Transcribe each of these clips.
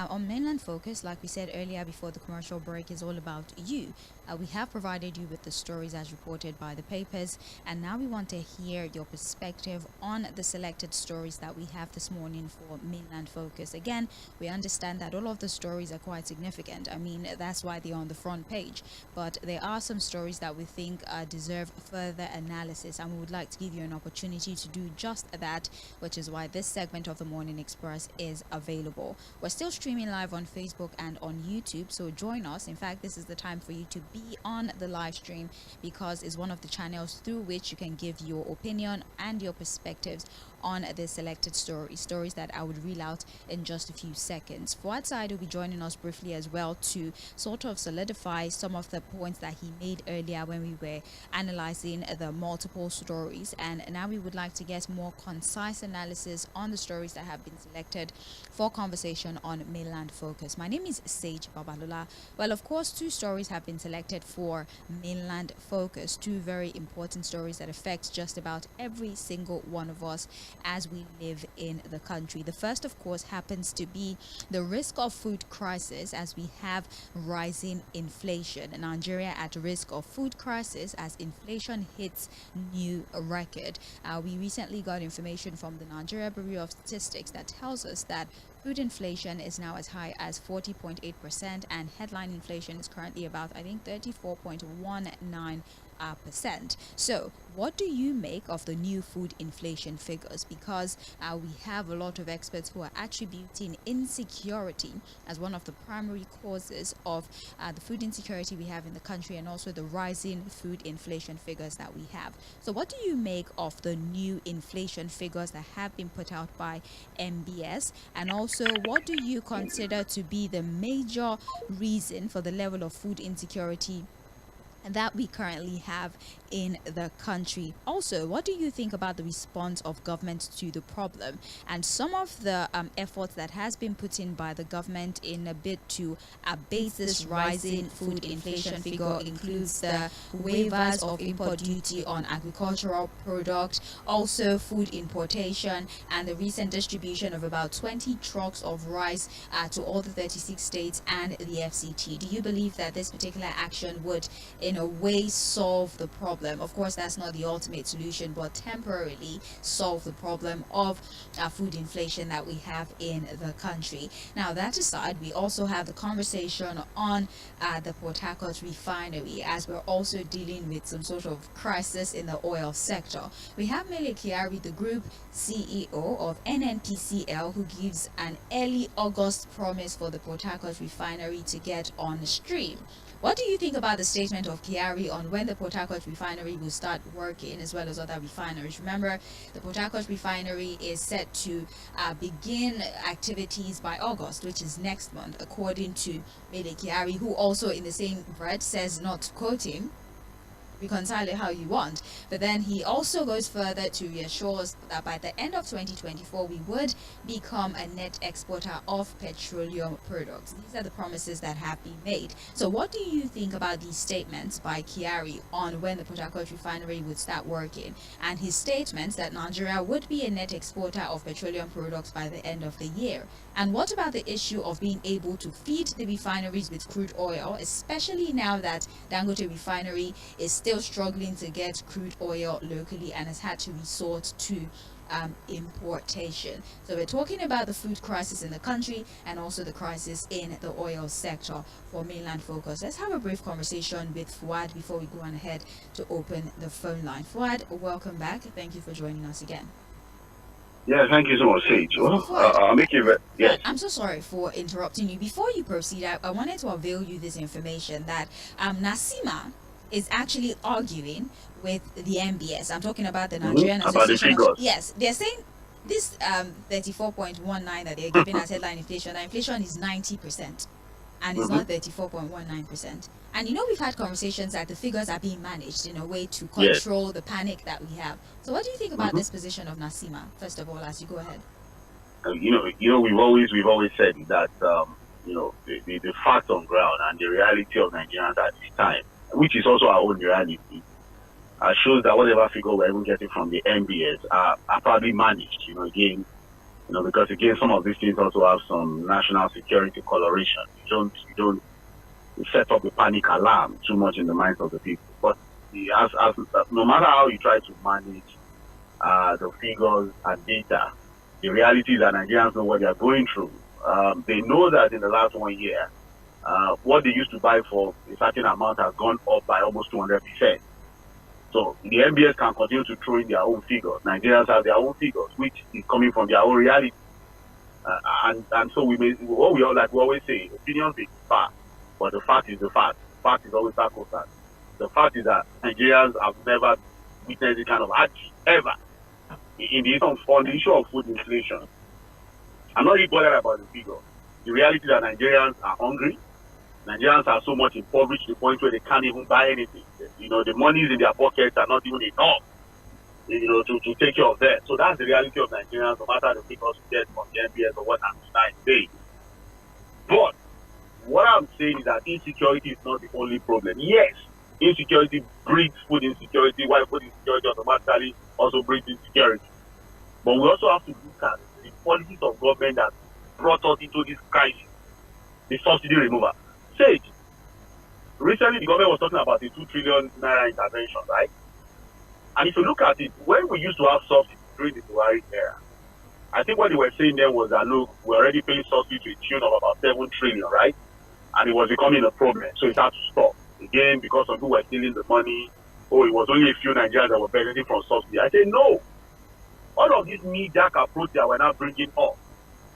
on Mainland Focus, like we said earlier before the commercial break, is all about you. We have provided you with the stories as reported by the papers, and now we want to hear your perspective on the selected stories that we have this morning for Mainland Focus. Again, we understand that all of the stories are quite significant. I mean, that's why they're on the front page. But there are some stories that we think deserve further analysis, and we would like to give you an opportunity to do just that, which is why this segment of the Morning Express is available. We're still streaming live on Facebook and on YouTube, so join us. In fact, this is the time for you to be on the live stream, because it's one of the channels through which you can give your opinion and your perspectives on the selected stories that I would reel out in just a few seconds. Fuhad Saheed will be joining us briefly as well to sort of solidify some of the points that he made earlier when we were analyzing the multiple stories, and now we would like to get more concise analysis on the stories that have been selected for conversation on Mainland Focus. My name is Sage Babalola. Well, of course, two stories have been selected for Mainland Focus, two very important stories that affect just about every single one of us as we live in the country. The first, of course, happens to be the risk of food crisis as we have rising inflation. Nigeria at risk of food crisis as inflation hits new record. We recently got information from the Nigeria Bureau of Statistics that tells us that food inflation is now as high as 40.8%, and headline inflation is currently about, I think, 34.19%. So what do you make of the new food inflation figures? Because we have a lot of experts who are attributing insecurity as one of the primary causes of the food insecurity we have in the country, and also the rising food inflation figures that we have. So what do you make of the new inflation figures that have been put out by MBS? And also, what do you consider to be the major reason for the level of food insecurity that we currently have in the country? Also, what do you think about the response of government to the problem and some of the efforts that has been put in by the government in a bid to abate this rising food inflation figure? Includes the waivers of import duty on agricultural products, also food importation, and the recent distribution of about 20 trucks of rice to all the 36 states and the FCT. Do you believe that this particular action would in a way solve the problem? Of course, that's not the ultimate solution, but temporarily solve the problem of food inflation that we have in the country. Now, that aside, we also have the conversation on the Port Harcourt refinery, as we're also dealing with some sort of crisis in the oil sector. We have 𝐴̀mele, the group CEO of NNPCL, who gives an early August promise for the Port Harcourt refinery to get on stream. What do you think about the statement of Kyari on when the Port Harcourt refinery will start working, as well as other refineries? Remember, the Port Harcourt refinery is set to begin activities by August, which is next month, according to 𝐴̀mele, who also in the same breath says, not to quote him, reconcile it how you want, but then he also goes further to reassure us that by the end of 2024 we would become a net exporter of petroleum products. These are the promises that have been made. So what do you think about these statements by Kyari on when the Port Harcourt refinery would start working, and his statements that Nigeria would be a net exporter of petroleum products by the end of the year? And what about the issue of being able to feed the refineries with crude oil, especially now that Dangote refinery is still struggling to get crude oil locally and has had to resort to importation? So we're talking about the food crisis in the country and also the crisis in the oil sector for Mainland Focus. Let's have a brief conversation with Fuhad before we go on ahead to open the phone line. Fuhad, welcome back. Thank you for joining us again. Yeah, thank you so much, Sage. Well, I'll make it. Yes. I'm so sorry for interrupting you. Before you proceed, I wanted to avail you this information that Nasima is actually arguing with the MBS. I'm talking about the Nigerian Association. About the yes, they're saying this 34.19 that they're giving as headline inflation. The inflation is 90%, and it's not 34.19%. And you know, we've had conversations that the figures are being managed in a way to control the panic that we have. So what do you think about this position of Nasima, first of all, as you go ahead? We've always said that the facts on ground and the reality of Nigerians at this time, which is also our own reality, shows that whatever figure we're even getting from the MBS are probably managed. Again, because again, some of these things also have some national security coloration. You don't set up a panic alarm too much in the minds of the people. But no matter how you try to manage the figures and data, the reality is that Nigerians know what they are going through. They know that in the last 1 year, what they used to buy for a certain amount has gone up by almost 200%. So the MBS can continue to throw in their own figures. Nigerians have their own figures, which is coming from their own reality. And so we always say, opinions may differ, but the fact is the fact. The fact is always sacrosanct. The fact is that Nigerians have never witnessed this kind of hardship ever in on the issue of food inflation. I'm not really bothered about the figure. The reality is that Nigerians are hungry. Nigerians are so much impoverished to the point where they can't even buy anything. The monies in their pockets are not even enough, to take care of them. So that's the reality of Nigerians, no matter the figures we get from the MBS or what I'm saying. But what I'm saying is that insecurity is not the only problem. Yes, insecurity breeds food insecurity, while food insecurity automatically also breeds insecurity. But we also have to look at the policies of government that brought us into this crisis, the subsidy removal. Sage, recently the government was talking about the 2 trillion naira intervention, right? And if you look at it, when we used to have subsidy during the Buhari era, I think what they were saying then was that, look, we're already paying subsidy to a tune of about 7 trillion, right? And it was becoming a problem, so it had to stop. Again, because some people were stealing the money, it was only a few Nigerians that were benefiting from subsidy. I say no. All of this knee-jerk approach that we're now bringing up,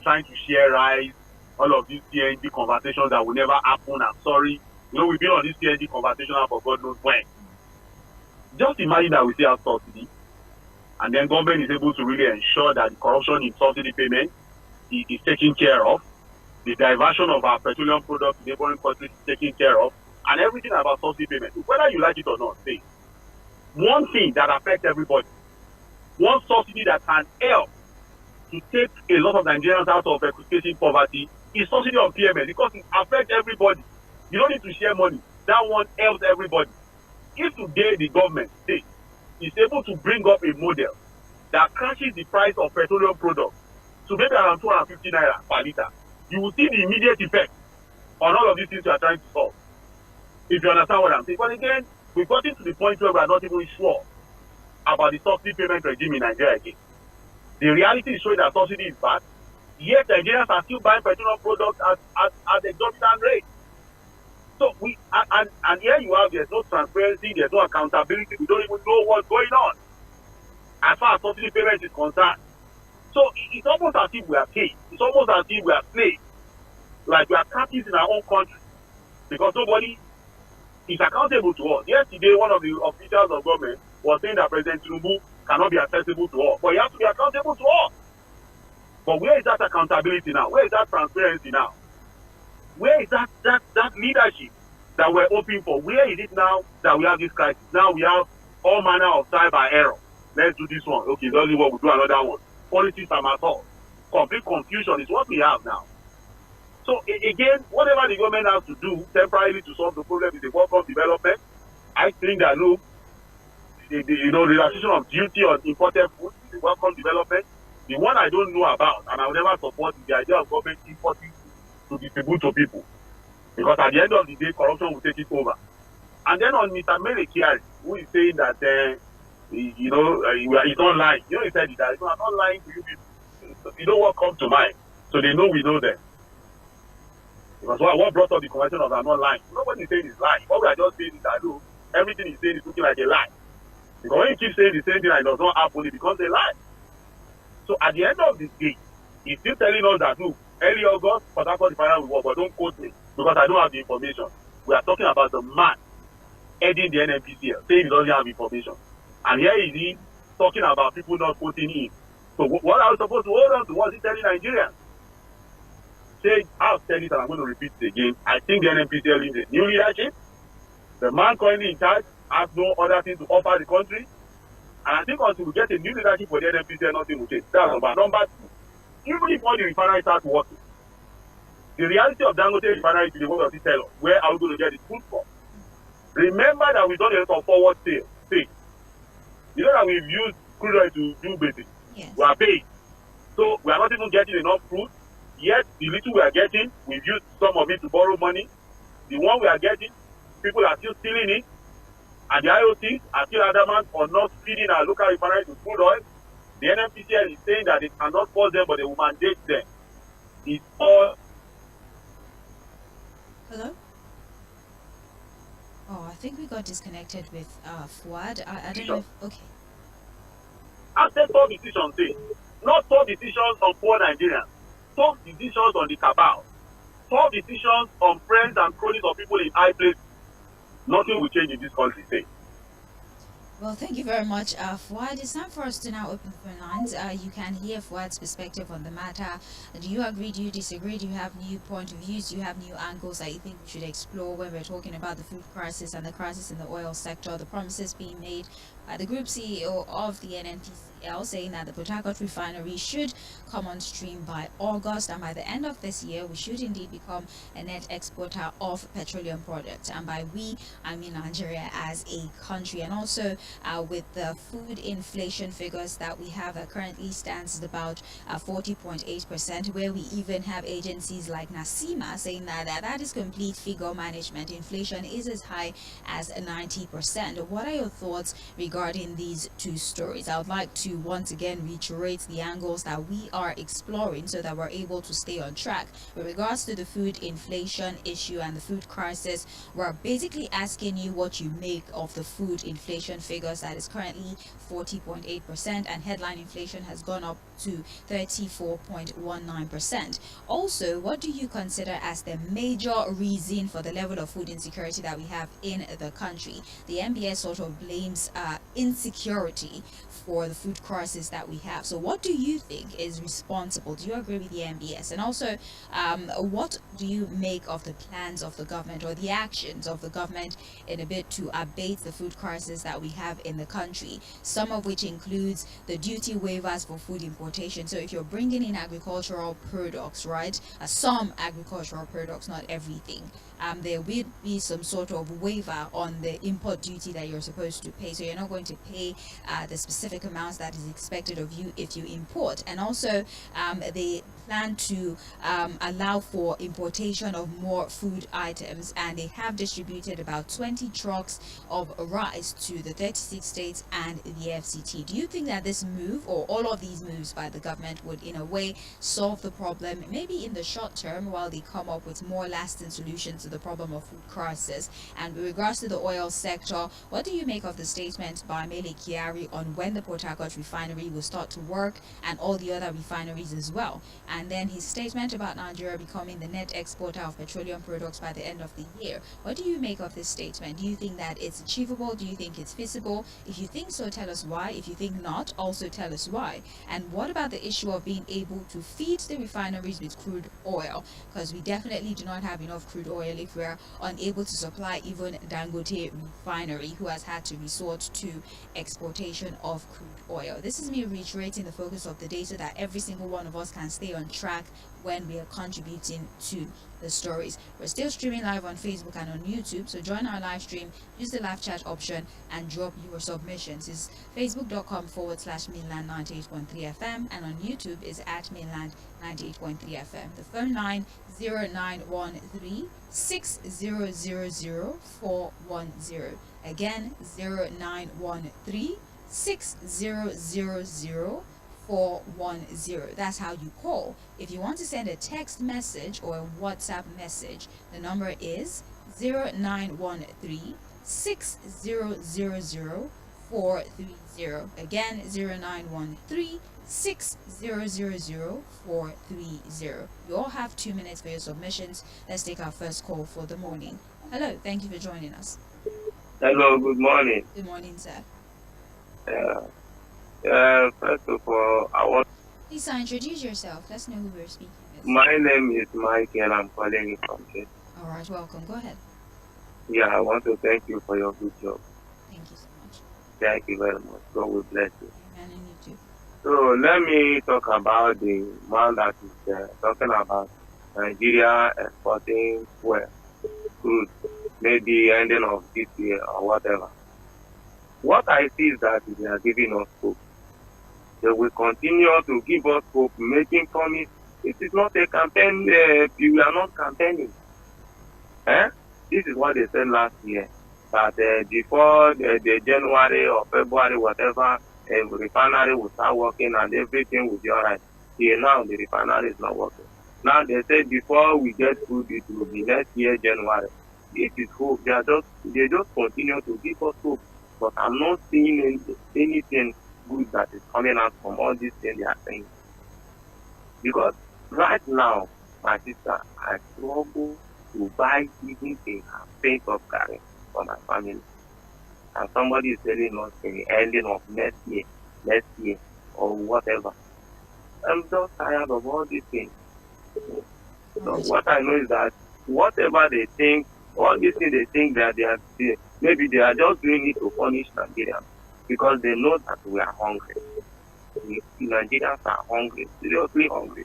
trying to share rice, all of these TNG conversations that will never happen, I'm sorry. We've been on this TNG conversation for God knows when. Just imagine that we still have subsidy, and then government is able to really ensure that the corruption in subsidy payment is taken care of, the diversion of our petroleum products to neighboring countries is taken care of, and everything about subsidy payment, whether you like it or not, say, one thing that affects everybody, one subsidy that can help to take a lot of Nigerians out of facing poverty is subsidy on PMS, because it affects everybody. You don't need to share money. That one helps everybody. If today the government is able to bring up a model that crashes the price of petroleum products to maybe around 250 naira per litre, you will see the immediate effect on all of these things you are trying to solve. If you understand what I'm saying. But again, we've gotten to the point where we are not even sure about the subsidy payment regime in Nigeria again. The reality is showing that subsidy is bad, yet Nigerians are still buying petroleum products at exorbitant rates. So and here you have, there's no transparency, there's no accountability, we don't even know what's going on as far as subsidy payment is concerned. So it's almost as if we are caged. It's almost as if we are slaves, like we are captives in our own country, because nobody is accountable to us. Yesterday, one of the officials of government was saying that President Tinubu cannot be accessible to us, but he has to be accountable to us. But where is that accountability now? Where is that transparency now? Where is that leadership that we're hoping for? Where is it now that we have this crisis? Now we have all manner of cyber error. Let's do this one. Okay, doesn't work, we'll do another one. Politics are my fault. Complete confusion is what we have now. So again, whatever the government has to do temporarily to solve the problem is a welcome development. I think that, look, the relaxation of duty on imported food is a welcome development. The one I don't know about, and I will never support, is the idea of government importing to distribute to people. Because at the end of the day, corruption will take it over. And then on Mr. Mary, who is saying that, he's not lying. He said that, I'm not lying to you people. You know what comes to mind. So they know we know them. Because what brought up the conversation of I'm not lying? Nobody is saying is lying. What we are just saying is that, look, everything he's saying is looking like a lie. Because when you keep saying the same thing and it does not happen, it becomes a lie. So at the end of the day, he's still telling us that, look, early August, Port Harcourt refinery will work, but don't quote me because I don't have the information. We are talking about the man heading the NNPCL, saying he doesn't have information. And here is he talking about people not quoting him. So what are we supposed to hold on to? What is he telling Nigerians? I'll tell it and I'm going to repeat it again. I think the NNPCL needs a new leadership. The man currently in charge has no other thing to offer the country. And I think until we get a new leadership for the NNPCL, nothing will change. That's number. Number two, even if all the refineries start working, the reality of Dangote refinery today, what does it tell us? Where are we going to get the food from? Remember that we've done a lot of forward sale. You know that we've used crude oil to do basic. Yes. We are paid. So we are not even getting enough fruit. Yet the little we are getting, we've used some of it to borrow money. The one we are getting, people are still stealing it. And the IOCs are still adamant on not feeding our local refineries with crude oil. The NMPCL is saying that they cannot force them, but they will mandate them. It's all. Hello? Oh, I think we got disconnected with Fuad. I don't know if, okay. I said tough decisions, say. Not tough decisions on poor Nigerians. Tough decisions on the cabal. Tough decisions on friends and cronies of people in high places. Nothing will change in this country, say. Well, thank you very much, Fuad. It's time for us to now open the phone lines. You can hear Fuad's perspective on the matter. Do you agree? Do you disagree? Do you have new point of views? Do you have new angles that you think we should explore when we're talking about the food crisis and the crisis in the oil sector? The promises being made by the group CEO of the NNPCL, saying that the Port Harcourt refinery should come on stream by August, and by the end of this year, we should indeed become a net exporter of petroleum products. And by we, I mean Nigeria as a country. And also with the food inflation figures that we have that currently stands at about 40.8%, where we even have agencies like NASIMA saying that is complete figure management. Inflation is as high as 90%. What are your thoughts regarding these two stories? I would like to once again reiterate the angles that we are exploring so that we're able to stay on track. With regards to the food inflation issue and the food crisis, we're basically asking you what you make of the food inflation figures that is currently 40.8%, and headline inflation has gone up to 34.19%. Also, what do you consider as the major reason for the level of food insecurity that we have in the country? The MBS sort of blames insecurity for the food crisis that we have. So what do you think is responsible? Do you agree with the MBS? And also, what do you make of the plans of the government or the actions of the government in a bid to abate the food crisis that we have in the country? Some of which includes the duty waivers for food importation. So if you're bringing in agricultural products, right, some agricultural products, not everything, there will be some sort of waiver on the import duty that you're supposed to pay. So you're not going to pay the specific amounts that is expected of you if you import. And also they plan to allow for importation of more food items, and they have distributed about 20 trucks of rice to the 36 states and the FCT. Do you think that this move, or all of these moves by the government, would in a way solve the problem, maybe in the short term, while they come up with more lasting solutions to the problem of food crisis? And with regards to the oil sector, what do you make of the statement by Mele Kyari on when the Port Harcourt refinery will start to work, and all the other refineries as well? And then his statement about Nigeria becoming the net exporter of petroleum products by the end of the year. What do you make of this statement? Do you think that it's achievable? Do you think it's feasible? If you think so, tell us why. If you think not, also tell us why. And what about the issue of being able to feed the refineries with crude oil? Because we definitely do not have enough crude oil if we're unable to supply even Dangote refinery, who has had to resort to exportation of crude oil. This is me reiterating the focus of the day so that every single one of us can stay on track when we are contributing to the stories. We're still streaming live on Facebook and on YouTube, so join our live stream, use the live chat option, and drop your submissions. It's facebook.com/mainland 98.3 FM, and on YouTube is at mainland 98.3 FM. The phone line 0913 6000 Again, 0913 6000 410. That's how you call. If you want to send a text message or a WhatsApp message, the number is 0913 6000 430. Again, 0913 6000 430. You all have 2 minutes for your submissions. Let's take our first call for the morning. Hello, thank you for joining us. Hello, good morning. Good morning, sir. First of all, I want. Please, sir, introduce yourself. Let's know who we're speaking with. My name is Mike, and I'm calling you from Kenya. All right, welcome. Go ahead. Yeah, I want to thank you for your good job. Thank you so much. Thank you very much. God will bless you. Amen, and you too. So let me talk about the man that is talking about Nigeria exporting fuel, crude, maybe ending of this year or whatever. What I see is that they are giving us hope. They will continue to give us hope, making promise. It is not a campaign. We are not campaigning. This is what they said last year. That before the January or February, whatever, the refinery will start working and everything will be all right. Here now, the refinery is not working. Now they say before we get food, it will be next year, January. This is hope. They just continue to give us hope. But I'm not seeing anything good that is coming out from all these things they are saying. Because right now, my sister, I struggle to buy even a pint of curry for my family. And somebody is telling us in the ending of next year, or whatever. I'm just tired of all these things. So what I know is that whatever they think, all these things they think that maybe they are just doing it to punish Nigerians because they know that we are hungry. The Nigerians are hungry, seriously hungry.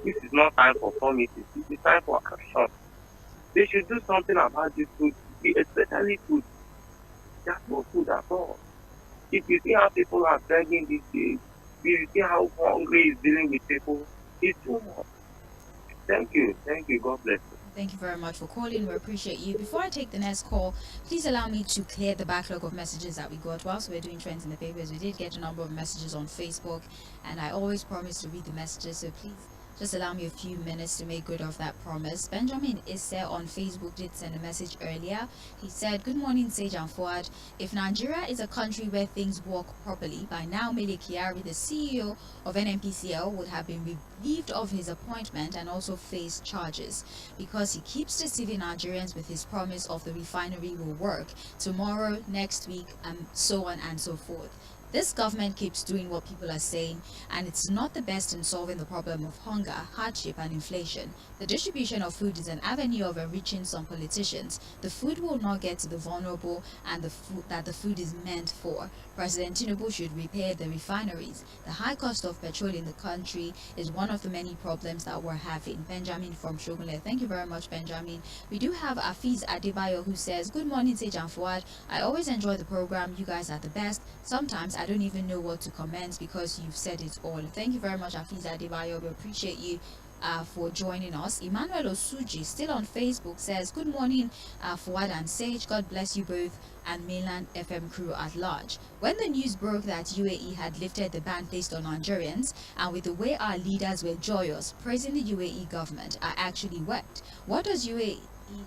This is not time for promises. This is time for action. They should do something about this food, especially food. Just for food at all. If you see how people are begging these days, if you see how hungry is dealing with people, it's too much. Thank you. God bless you. Thank you very much for calling. We appreciate you. Before I take the next call, please allow me to clear the backlog of messages that we got whilst we're doing Trends in the Papers. We did get a number of messages on Facebook, and I always promise to read the messages, so please just allow me a few minutes to make good of that promise. Benjamin Isse on Facebook did send a message earlier. He said, "Good morning, Sage and Fuad. If Nigeria is a country where things work properly, by now Mele Kyari, the CEO of NNPCL, would have been relieved of his appointment and also face charges because he keeps deceiving Nigerians with his promise of the refinery will work tomorrow, next week, and so on and so forth. This government keeps doing what people are saying, and it's not the best in solving the problem of hunger, hardship, and inflation. The distribution of food is an avenue of enriching some politicians. The food will not get to the vulnerable and the food that the food is meant for. President Tinubu should repair the refineries. The high cost of petrol in the country is one of the many problems that we're having." Benjamin from Shogunle. Thank you very much, Benjamin. We do have Afiz Adebayo who says, "Good morning, Sage and Fuad. I always enjoy the program. You guys are the best. Sometimes I don't even know what to comment because you've said it all." Thank you very much, Afiz Adebayo. We appreciate you for joining us. Emmanuel Osuji, still on Facebook, says, "Good morning, Fuad and Sage. God bless you both and mainland FM crew at large. When the news broke that UAE had lifted the ban placed on Nigerians, and with the way our leaders were joyous, praising the UAE government, I actually wept. What does UAE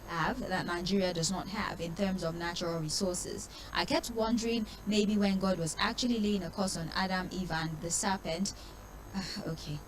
have that Nigeria does not have in terms of natural resources? I kept wondering, maybe when God was actually laying a curse on Adam, Eve, and the serpent." Okay.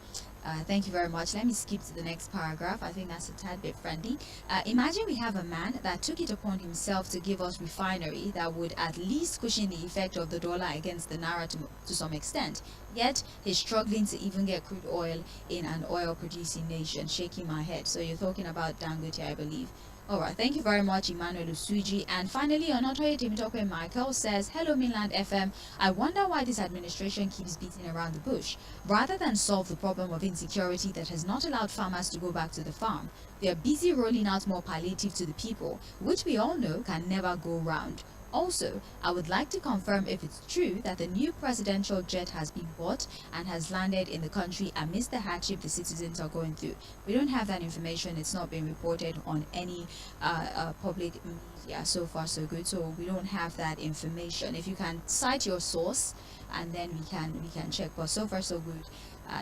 Thank you very much. Let me skip to the next paragraph. I think that's a tad bit friendly. "Imagine we have a man that took it upon himself to give us refinery that would at least cushion the effect of the dollar against the naira to some extent. Yet he's struggling to even get crude oil in an oil-producing nation." Shaking my head. So you're talking about Dangote, I believe. All right, thank you very much, Emmanuel Usuji. And finally, Onotoye Temitope Michael says, "Hello, Mainland FM. I wonder why this administration keeps beating around the bush. Rather than solve the problem of insecurity that has not allowed farmers to go back to the farm, they are busy rolling out more palliative to the people, which we all know can never go round. Also, I would like to confirm if it's true that the new presidential jet has been bought and has landed in the country amidst the hardship the citizens are going through. We don't have that information. It's not been reported on any public media. So far, so good. So we don't have that information. If you can cite your source, and then we can check. But so far, so good.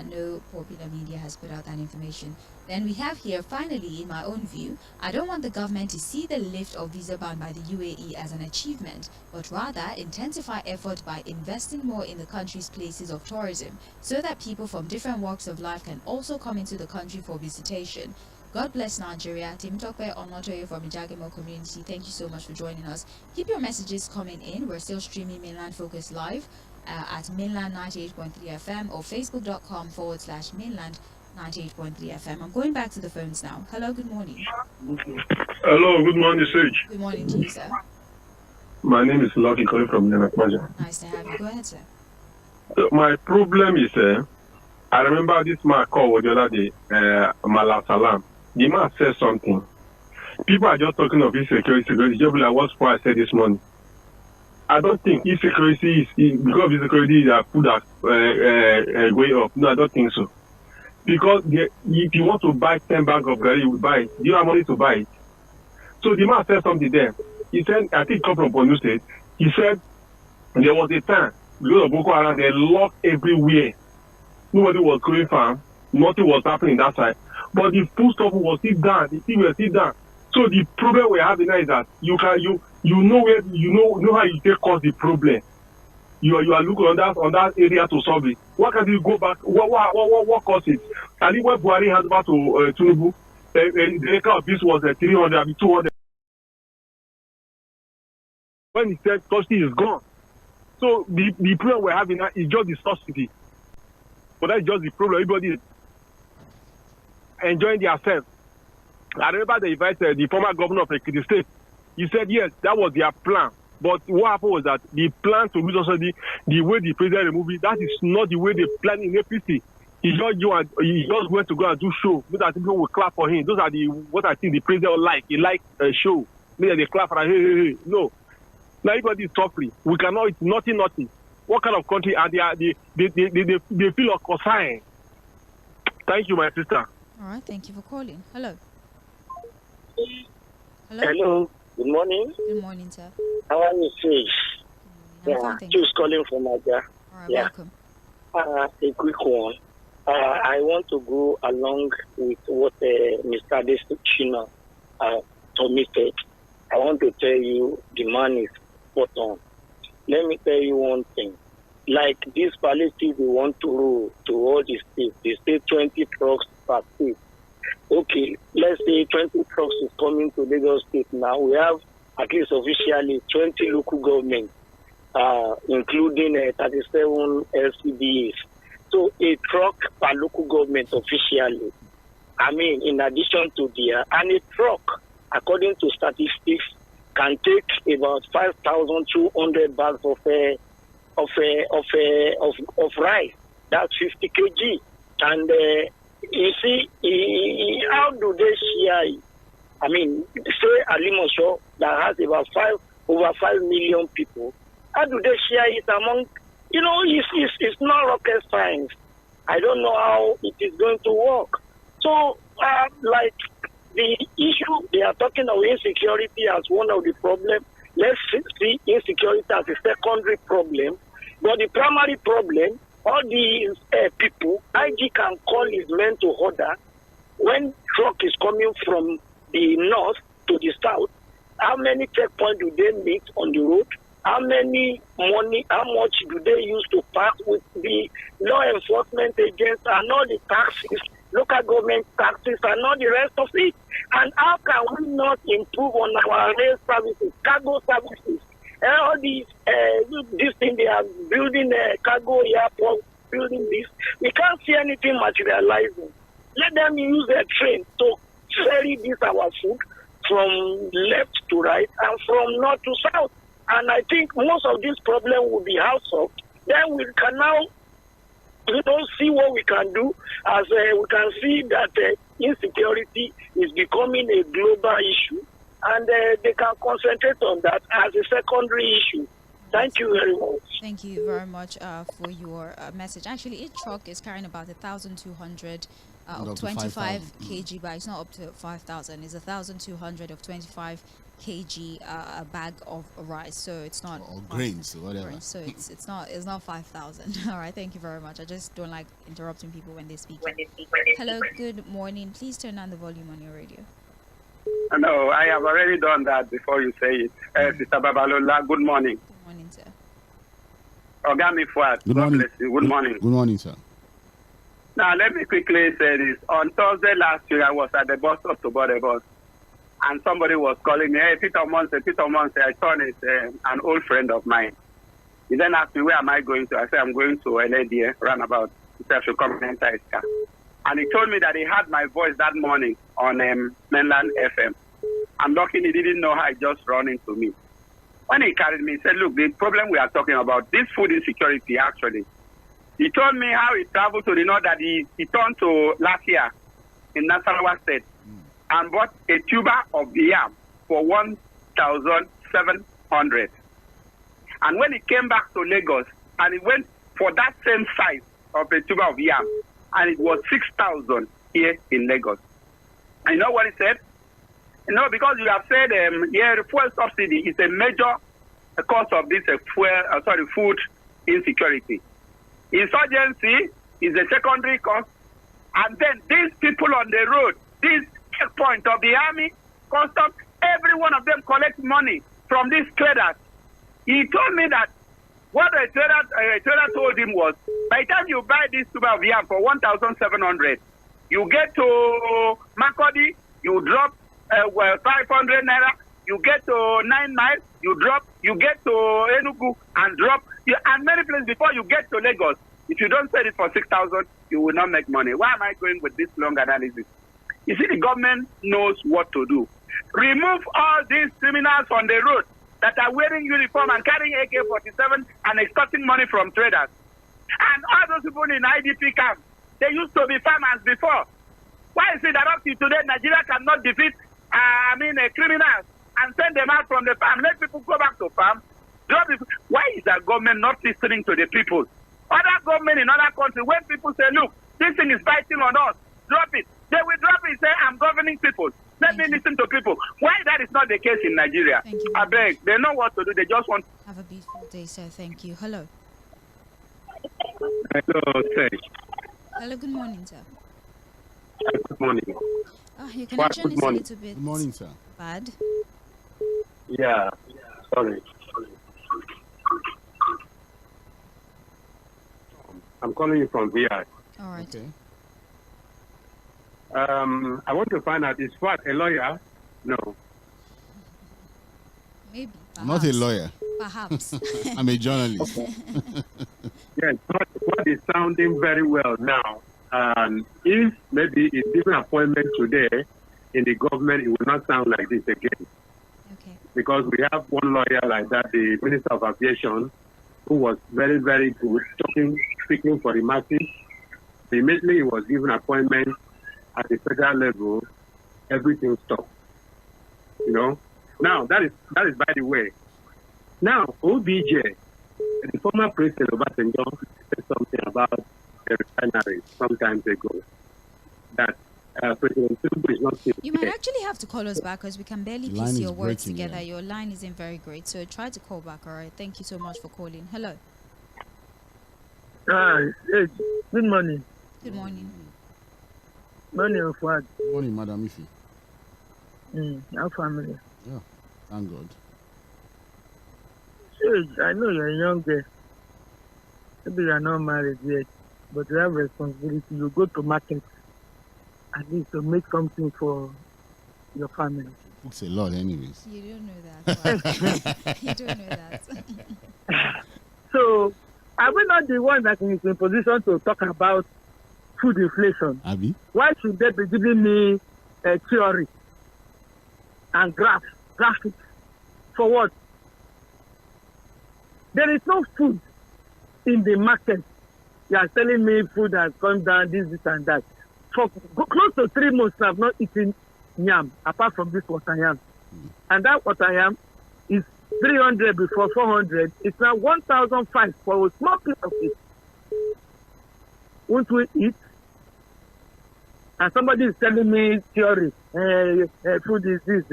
No popular media has put out that information. Then we have here, finally, in my own view, I don't want the government to see the lift of visa ban by the UAE as an achievement, but rather intensify effort by investing more in the country's places of tourism, so that people from different walks of life can also come into the country for visitation. God bless Nigeria." Temitope Onotoye from Ijagemo community. Thank you so much for joining us. Keep your messages coming in. We're still streaming Mainland Focus live at Mainland 98.3 FM or facebook.com/Mainland 98.3 FM. I'm going back to the phones now. Hello, good morning. Hello, good morning, Sage. Good morning to you, sir. My name is Lucky calling from Nenakmaja. Nice to have you. Go ahead, sir. My problem is, I remember this man called the other day, Mala Salam. The man said something. People are just talking of insecurity. Just like what I said this morning. I don't think insecurity is because of insecurity that food has going up. No, I don't think so. Because if you want to buy 10 bags of garri, you will buy it. You don't have money to buy it. So the man said something there. He said, I think come from Borno State. He said there was a time because of Boko Haram, they locked everywhere. Nobody was going farm. Nothing was happening that side. But the food stuff was still down. The thing was still down. So the problem we're having now is that you know where you know how you take cause the problem. You are looking on that area to solve it. Why can't you go back? What causes? And when Buhari hands back to Tinubu, the acre of this was 300, 200. When he said subsidy is gone. So the problem we're having now is just the subsidy. But that's just the problem. Everybody is enjoying themselves. I remember they invited the former governor of Ekiti State. He said, yes, that was their plan. But what happened was that the plan to reduce subsidy, the way the president removed it, that is not the way they plan in APC. He just went to go and do show. So that people will clap for him. Those are what I think the president like. He likes a show. Maybe they clap for him. Hey. No. Now everybody is suffering. We cannot, it's nothing. What kind of country are they feel of concern. Thank you, my sister. All right, thank you for calling. Hello. Hello. Good morning. Good morning, sir. How are you, Sage? Yeah, just calling from Nigeria. All right, welcome. A quick one. I want to go along with what Mr. Adesina submitted. I want to tell you the man is spot on. Let me tell you one thing. Like this palliative we want to rule to all the states. They say 20 trucks per state. Okay, let's say 20 trucks is coming to Lagos State now. We have at least officially 20 local governments, including 37 LCDs. So a truck per local government officially. I mean, in addition to and a truck, according to statistics, can take about 5,200 bags of rice. That's 50 kg. And you see, how do they share it? I mean, say Alimosho that has about over 5 million people. How do they share it among? It's not rocket science. I don't know how it is going to work. So, like the issue, they are talking of insecurity as one of the problems. Let's see insecurity as a secondary problem. But the primary problem, all these people, IG can call his men to order when truck is coming from the north to the south. How many checkpoints do they meet on the road? How much do they use to pass with the law enforcement agents and all the taxes, local government taxes and all the rest of it? And how can we not improve on our rail services, cargo services? All these, this thing they are building a cargo airport, building this. We can't see anything materializing. Let them use a train to ferry this our food from left to right and from north to south. And I think most of this problem will be house solved. Then we can now, see what we can do. As we can see that insecurity is becoming a global issue, and they can concentrate on that as a secondary issue. Thank you very much. Thank you very much for your message. Actually, each truck is carrying about 1,200 of 25 kg bags. It's not up to 5,000. It's 1,200 of 25 kg a bag of rice. So it's not or grains or whatever. Grains. So it's not 5,000. All right. Thank you very much. I just don't like interrupting people when they speak. Hello. Good morning. Please turn down the volume on your radio. No, I have already done that before you say it. Mr. Babalola, good morning. Good morning, sir. Ogami Fuhad. Good morning. Good morning. Good morning, sir. Now, let me quickly say this. On Thursday last year, I was at the bus stop to board a bus, and somebody was calling me, hey, Peter Monse, I thought it's an old friend of mine. He then asked me, where am I going to? I said, I'm going to LADA, roundabout. He said, I should come and enter his car. And he told me that he heard my voice that morning on Mainland FM. I'm lucky he didn't know how he just ran into me. When he carried me, he said, look, the problem we are talking about, this food insecurity, actually. He told me how he traveled to the north, that he turned to last year in Nasarawa State and bought a tuber of yam for 1,700. And when he came back to Lagos, and he went for that same size of a tuber of yam, and it was 6,000 here in Lagos. And you know what he said? Because you have said, fuel subsidy is a major cause of this food insecurity. Insurgency is a secondary cause. And then these people on the road, this checkpoint of the army, custom, every one of them collects money from these traders. He told me that what a trader told him was, by the time you buy this tuber of yam for 1,700, you get to Makurdi, you drop 500 naira, you get to 9 Mile, you drop, you get to Enugu and drop, and many places before you get to Lagos. If you don't sell it for 6,000, you will not make money. Why am I going with this long analysis? You see, the government knows what to do. Remove all these criminals on the road that are wearing uniform and carrying AK-47 and extorting money from traders. And all those people in IDP camps, they used to be farmers before. Why is it that up to today Nigeria cannot defeat criminals and send them out from the farm? Let people go back to farm. Why is the government not listening to the people? Other government in other countries, when people say, look, this thing is biting on us, drop it. They will drop it and say, I'm governing people. Let me listen to people. Why that is not the case in Nigeria? I beg. They know what to do. They just want. Have a beautiful day, sir. Thank you. Hello. Hello, Sage. Hello, good morning, sir. Good morning. Your connection is a little bit Good morning, sir. bad. Yeah, sorry. I'm calling you from VI. All right. Okay. I want to find out, is Fuad a lawyer? No. Maybe. I'm not a lawyer. Perhaps. I'm a journalist. Yes, Fuad is sounding very well now. If maybe it's given appointment today in the government, it will not sound like this again. Okay. Because we have one lawyer like that, the Minister of Aviation, who was very, very good, speaking for the masses. Immediately he was given appointment at the federal level, everything stopped. Now that is by the way. Now OBJ, the former president of WဃSoᴛsAᴘᴘ, said something about the refinery some time ago. That President Tinubu is not. You might actually have to call us back because we can barely piece your words breaking, together. yeah. Your line isn't very great, so try to call back. All right. Thank you so much for calling. Hello. Good morning. Good morning. Morning, Fuad. Good morning, Madam Ife. Our family. Yeah, thank God. Sage, I know you're a young girl. Maybe you're not married yet, but you have responsibility. You go to market at least to make something for your family. It's a lot, anyways. You don't know that. You don't know that. So, are we not the one that is in position to talk about food inflation? Abby? Why should they be giving me a theory and graphics? For what? There is no food in the market. You are telling me food has come down, this and that. For close to 3 months, I have not eaten yam, apart from this water yam. And that water yam is 300 before 400. It's now 1,005 for a small piece of it. Won't we eat? And somebody is telling me theory. Food is this,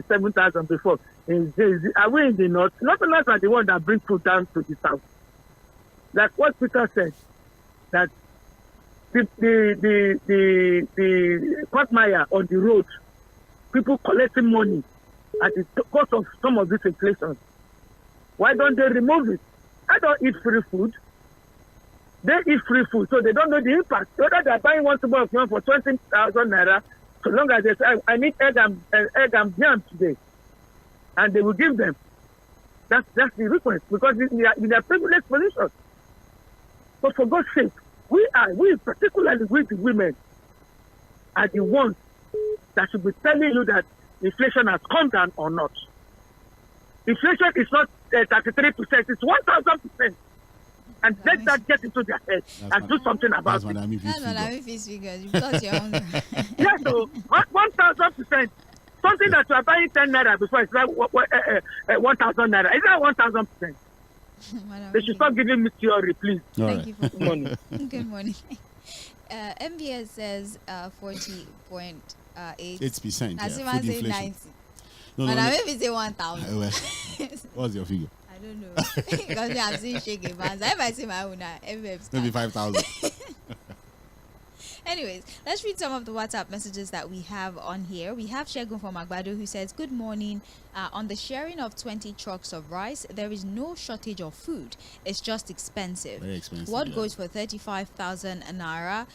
7,000 before. Are we in the north? Northerners are the ones that bring food down to the south. Like what Peter said, that the quagmire on the road, people collecting money at the cost of some of this inflation. Why don't they remove it? I don't eat free food. They eat free food, so they don't know the impact. Whether they're buying one tuber of yam for 20,000 naira, so long as they say, I need egg and yam today, and they will give them. That's the request, because in their privileged position. But for God's sake, we particularly with the women, are the ones that should be telling you that inflation has come down or not. Inflation is not 33%, it's 1,000%. And let that get into their head and do something about it. That's what I mean, figures. You got your own. Yes, so 1,000%. Something that you are buying 10 naira before it's like 1,000 naira. Is that 1,000%? They should stop giving me theory, please. Thank you for Good morning. Good morning. MBS says 40.8. 8%. As Yeah, soon as food say inflation. 90. No, But no, I no. maybe say 1,000. What's your figure? I don't know. Because me, I'm seeing shaking hands. I might say my own MBS. Maybe 5,000. Anyways, let's read some of the WhatsApp messages that we have on here. We have Shegun from Agbado who says, good morning. On the sharing of 20 trucks of rice, there is no shortage of food. It's just expensive. Very expensive. What yeah. goes for 35,000 naira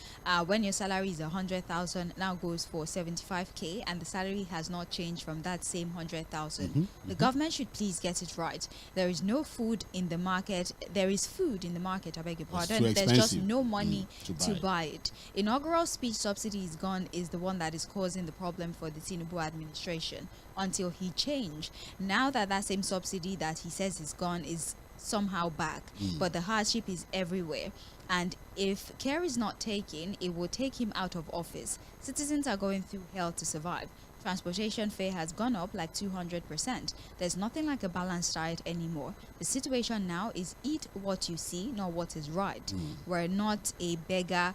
when your salary is 100,000 now goes for 75k, and the salary has not changed from that same 100,000. The government should please get it right. There is no food in the market. There is food in the market, I beg your It's pardon. too There's just expensive, no money to buy it. Inaugural speech subsidy is gone is the one that is causing the problem for the Tinubu administration until he changed. Now that same subsidy that he says is gone is somehow back, but the hardship is everywhere. And if care is not taken, it will take him out of office. Citizens are going through hell to survive. Transportation fare has gone up like 200%. There's nothing like a balanced diet anymore. The situation now is eat what you see, not what is right. We're not a beggar,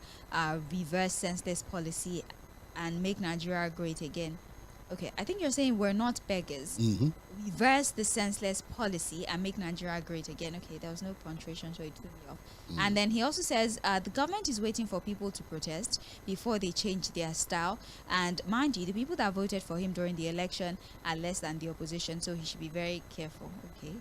reverse senseless policy and make Nigeria great again. Okay, I think you're saying we're not beggars. Reverse the senseless policy and make Nigeria great again. Okay, there was no punctuation, so it threw me off. And then he also says the government is waiting for people to protest before they change their style. And mind you, the people that voted for him during the election are less than the opposition, so he should be very careful. Okay.